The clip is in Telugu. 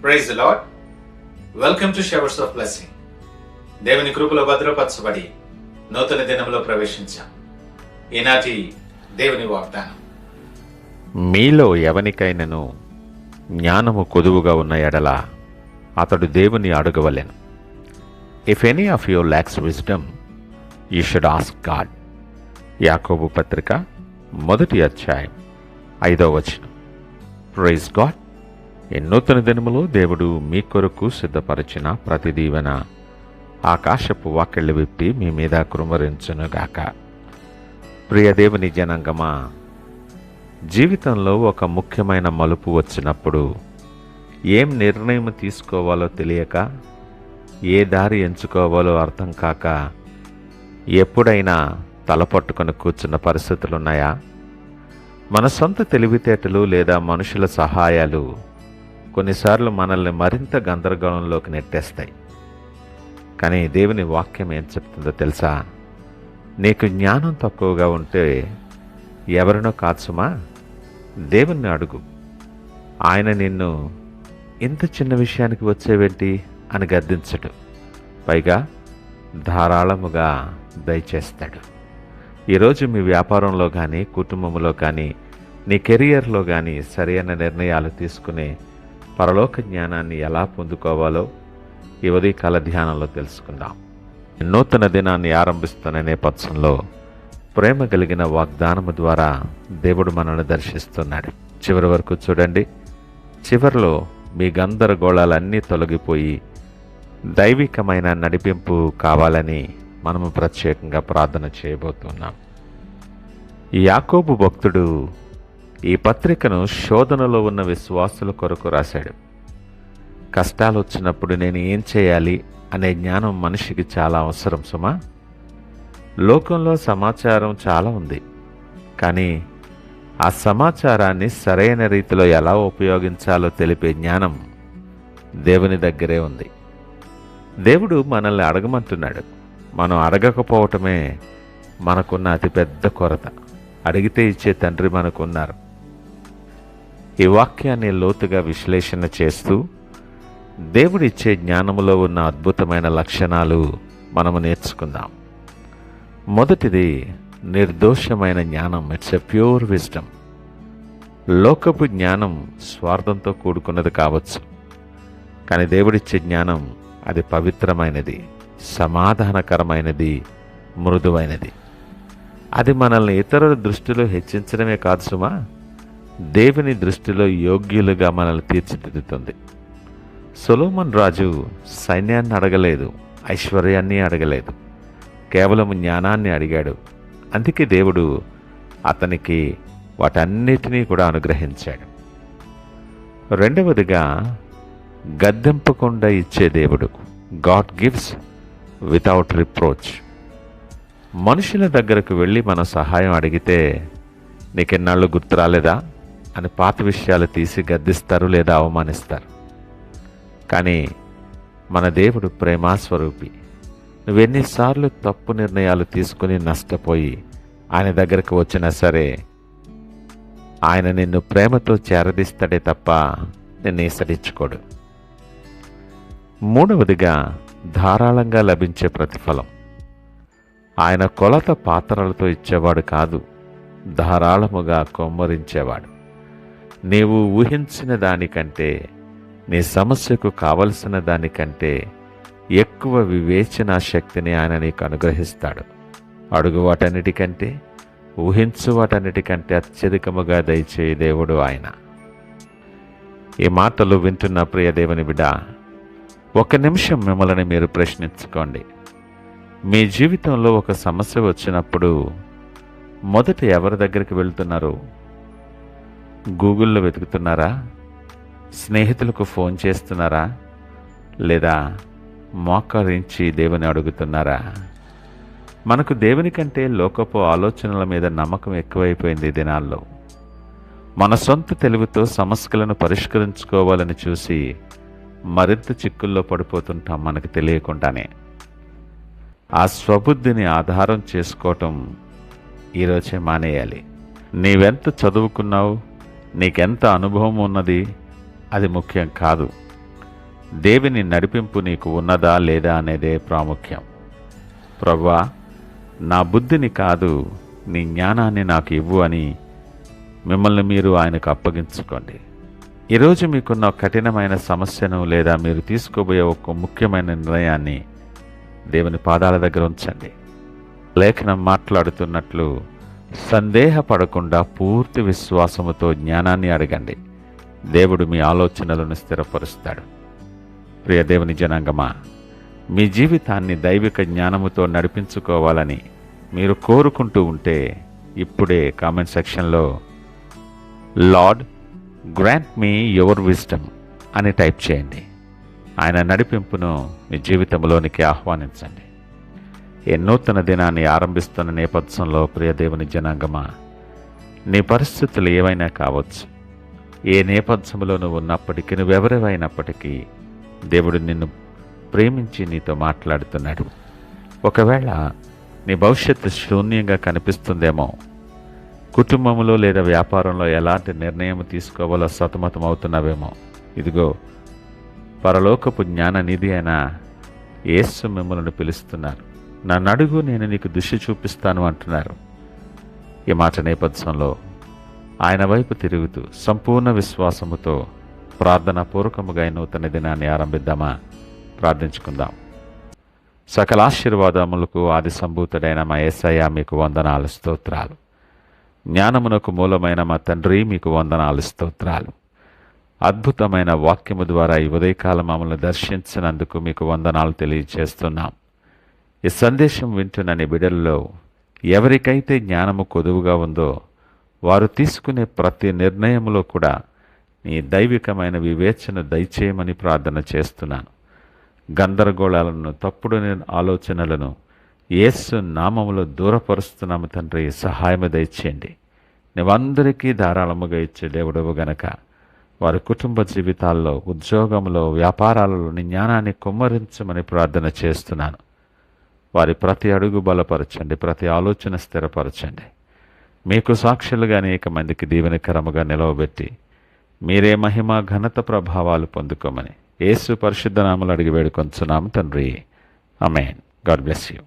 Praise the Lord. Welcome to showers of blessing. దేవుని కృపలో భద్రపరచబడి నూతన దినంలో ప్రవేశించాం. ఈనాటి దేవుని వాగ్దానం, మీలో ఎవనికైనను జ్ఞానము కొదువుగా ఉన్న ఎడల అతడు దేవుని అడగవలెను. If any of you lacks wisdom, you should ask God. Yakobu పత్రిక 1వ అధ్యాయం 5వ వచనం. Praise God. ఈ నూతన దినములో దేవుడు మీ కొరకు సిద్ధపరిచిన ప్రతి దీవెన ఆకాశపు వాకిళ్ళు విప్పి మీ మీద కురుమరించునుగాక. ప్రియ దేవుని జనాంగమా, జీవితంలో ఒక ముఖ్యమైన మలుపు వచ్చినప్పుడు ఏం నిర్ణయం తీసుకోవాలో తెలియక, ఏ దారి ఎంచుకోవాలో అర్థం కాక ఎప్పుడైనా తలపట్టుకొని కూర్చున్న పరిస్థితులున్నాయా? మన సొంత తెలివితేటలు లేదా మనుషుల సహాయాలు కొన్నిసార్లు మనల్ని మరింత గందరగోళంలోకి నెట్టేస్తాయి. కానీ దేవుని వాక్యం ఏం చెప్తుందో తెలుసా? నీకు జ్ఞానం తక్కువగా ఉంటే ఎవరినో కాచుమా, దేవుణ్ణి అడుగు. ఆయన నిన్ను ఇంత చిన్న విషయానికి వచ్చేవేంటి అని గద్దించడు, పైగా ధారాళముగా దయచేస్తాడు. ఈరోజు మీ వ్యాపారంలో కానీ, కుటుంబంలో కానీ, నీ కెరియర్లో కానీ సరైన నిర్ణయాలు తీసుకునే పరలోక జ్ఞానాన్ని ఎలా పొందుకోవాలో ఈ ఉదయకాల ధ్యానంలో తెలుసుకుందాం. నూతన దినాన్ని ఆరంభిస్తున్న నేపథ్యంలో ప్రేమ కలిగిన వాగ్దానము ద్వారా దేవుడు మనల్ని దర్శిస్తున్నాడు. చివరి వరకు చూడండి. చివరిలో మీ గందరగోళాలన్నీ తొలగిపోయి దైవికమైన నడిపింపు కావాలని మనము ప్రత్యేకంగా ప్రార్థన చేయబోతున్నాం. యాకోబు భక్తుడు ఈ పత్రికను శోధనలో ఉన్న విశ్వాసుల కొరకు రాశాడు. కష్టాలు వచ్చినప్పుడు నేను ఏం చేయాలి అనే జ్ఞానం మనిషికి చాలా అవసరం సుమా. లోకంలో సమాచారం చాలా ఉంది, కానీ ఆ సమాచారాన్ని సరైన రీతిలో ఎలా ఉపయోగించాలో తెలిపే జ్ఞానం దేవుని దగ్గరే ఉంది. దేవుడు మనల్ని అడగమంటున్నాడు. మనం అడగకపోవటమే మనకున్న అతిపెద్ద కొరత. అడిగితే ఇచ్చే తండ్రి మనకున్నారు. ఈ వాక్యాన్ని లోతుగా విశ్లేషణ చేస్తూ దేవుడిచ్చే జ్ఞానములో ఉన్న అద్భుతమైన లక్షణాలు మనము నేర్చుకుందాం. మొదటిది నిర్దోషమైన జ్ఞానం. It's a pure wisdom. లోకపు జ్ఞానం స్వార్థంతో కూడుకున్నది కావచ్చు, కానీ దేవుడిచ్చే జ్ఞానం అది పవిత్రమైనది, సమాధానకరమైనది, మృదువైనది. అది మనల్ని ఇతరుల దృష్టిలో హెచ్చించడమే కాదు సుమా, దేవుని దృష్టిలో యోగ్యులుగా మనల్ని తీర్చిదిద్దుతుంది. సొలొమోను రాజు సైన్యాన్ని అడగలేదు, ఐశ్వర్యాన్ని అడగలేదు, కేవలం జ్ఞానాన్ని అడిగాడు. అందుకే దేవుడు అతనికి వాటన్నిటినీ కూడా అనుగ్రహించాడు. రెండవదిగా గద్దెంపకుండా ఇచ్చే దేవుడు. God gives without reproach. మనుషుల దగ్గరకు వెళ్ళి మన సహాయం అడిగితే నీకెన్నాళ్ళు గుర్తు రాలేదా అని పాత విషయాలు తీసి గద్దిస్తారు లేదా అవమానిస్తారు. కానీ మన దేవుడు ప్రేమాస్వరూపి. నువ్వెన్నిసార్లు తప్పు నిర్ణయాలు తీసుకుని నష్టపోయి ఆయన దగ్గరకు వచ్చినా సరే ఆయన నిన్ను ప్రేమతో చేరదీస్తాడే తప్ప నిన్ను ఈసడించుకోడు. మూడవదిగా ధారాళంగా లభించే ప్రతిఫలం. ఆయన కొలత పాత్రలతో ఇచ్చేవాడు కాదు, ధారాళముగా కొమ్మరించేవాడు. నీవు ఊహించిన దానికంటే, నీ సమస్యకు కావలసిన దానికంటే ఎక్కువ వివేచనా శక్తిని ఆయన నీకు అనుగ్రహిస్తాడు. అడుగు వాటన్నిటికంటే, ఊహించు వాటన్నిటికంటే అత్యధికముగా దయచేయి దేవుడు ఆయన. ఈ మాటలు వింటున్న ప్రియ దేవుని బిడ్డ, ఒక నిమిషం మిమ్మల్ని మీరు ప్రశ్నించుకోండి. మీ జీవితంలో ఒక సమస్య వచ్చినప్పుడు మొదట ఎవరి దగ్గరికి వెళ్తున్నారు? గూగుల్లో వెతుకుతున్నారా? స్నేహితులకు ఫోన్ చేస్తున్నారా? లేదా మోకరించి దేవుని అడుగుతున్నారా? మనకు దేవుని కంటే లోకపు ఆలోచనల మీద నమ్మకం ఎక్కువైపోయింది ఈ దినాల్లో. మన సొంత తెలివితో సమస్యలను పరిష్కరించుకోవాలని చూసి మరింత చిక్కుల్లో పడిపోతుంటాం మనకు తెలియకుండానే. ఆ స్వబుద్ధిని ఆధారం చేసుకోవటం ఈరోజే మానేయాలి. నీవెంత చదువుకున్నావు, నీకెంత అనుభవం ఉన్నది అది ముఖ్యం కాదు. దేవుని నడిపింపు నీకు ఉన్నదా లేదా అనేదే ప్రాముఖ్యం. ప్రభువా, నా బుద్ధిని కాదు నీ జ్ఞానాన్ని నాకు ఇవ్వు అని మిమ్మల్ని మీరు ఆయనకు అప్పగించుకోండి. ఈరోజు మీకున్న కఠినమైన సమస్యను లేదా మీరు తీసుకోబోయే ఒక ముఖ్యమైన నిర్ణయాన్ని దేవుని పాదాల దగ్గర ఉంచండి. లేఖనం మాట్లాడుతున్నట్లు సందేహపడకుండా పూర్తి విశ్వాసముతో జ్ఞానాన్ని అడగండి. దేవుడు మీ ఆలోచనలను స్థిరపరుస్తాడు. ప్రియ దేవుని జనాంగమా, మీ జీవితాన్ని దైవిక జ్ఞానముతో నడిపించుకోవాలని మీరు కోరుకుంటూ ఉంటే ఇప్పుడే కామెంట్ సెక్షన్లో lord grant me your wisdom అని టైప్ చేయండి. ఆయన నడిపింపును మీ జీవితంలోనికి ఆహ్వానించండి. ఈ నూతన దినాన్ని ఆరంభిస్తున్న నేపథ్యంలో ప్రియ దేవుని జనాంగమా, నీ పరిస్థితులు ఏవైనా కావచ్చు. ఏ నేపథ్యంలో నువ్వు ఉన్నప్పటికీ, నువ్వెవరివైనప్పటికీ దేవుడు నిన్ను ప్రేమించి నీతో మాట్లాడుతున్నాడు. ఒకవేళ నీ భవిష్యత్తు శూన్యంగా కనిపిస్తుందేమో, కుటుంబంలో లేదా వ్యాపారంలో ఎలాంటి నిర్ణయం తీసుకోవాలో సతమతం అవుతున్నావేమో, ఇదిగో పరలోకపు జ్ఞాన నిధి అయిన యేసు మిమ్మల్ని పిలుస్తున్నారు. నన్ను అడుగు, నేను నీకు దిశ చూపిస్తాను అంటున్నారు. ఈ మాట నేపథ్యంలో ఆయన వైపు తిరుగుతూ సంపూర్ణ విశ్వాసముతో ప్రార్థనాపూర్వకముగా ఈ నూతన దినాన్ని ఆరంభిద్దామా? ప్రార్థించుకుందాం. సకల ఆశీర్వాదములకు ఆది సంభూతుడైన మా యేసయ్య మీకు వందనాలు, స్తోత్రాలు. జ్ఞానమునకు మూలమైన మా తండ్రి మీకు వందనాలు, స్తోత్రాలు. అద్భుతమైన వాక్యము ద్వారా ఈ ఉదయకాలం మమ్మల్ని దర్శించినందుకు మీకు వందనాలు తెలియజేస్తున్నాం. ఈ సందేశం వింటున్న నీ బిడ్డల్లో ఎవరికైతే జ్ఞానము కొదువుగా ఉందో వారు తీసుకునే ప్రతి నిర్ణయంలో కూడా నీ దైవికమైన వివేచన దయచేయమని ప్రార్థన చేస్తున్నాను. గందరగోళాలను, తప్పుడు ఆలోచనలను యేసు నామములో దూరపరుస్తున్నాము తండ్రి. సహాయము దయచేయండి. నువ్వందరికీ ధారాళముగా ఇచ్చే దేవుడవు గనక వారి కుటుంబ జీవితాల్లో, ఉద్యోగంలో, వ్యాపారాలలో నీ జ్ఞానాన్ని కుమ్మరించమని ప్రార్థన చేస్తున్నాను. వారి ప్రతి అడుగు బలపరచండి, ప్రతి ఆలోచన స్థిరపరచండి. మీకు సాక్షులుగా అనేక మందికి దీవెనకరముగా నిలవబెట్టి మీరే మహిమ, ఘనత, ప్రభావాలు పొందుకోమని యేసు పరిశుద్ధ నామములో అడిగి వేడుకొంచున్నాము తండ్రి. ఆమేన్. God bless you.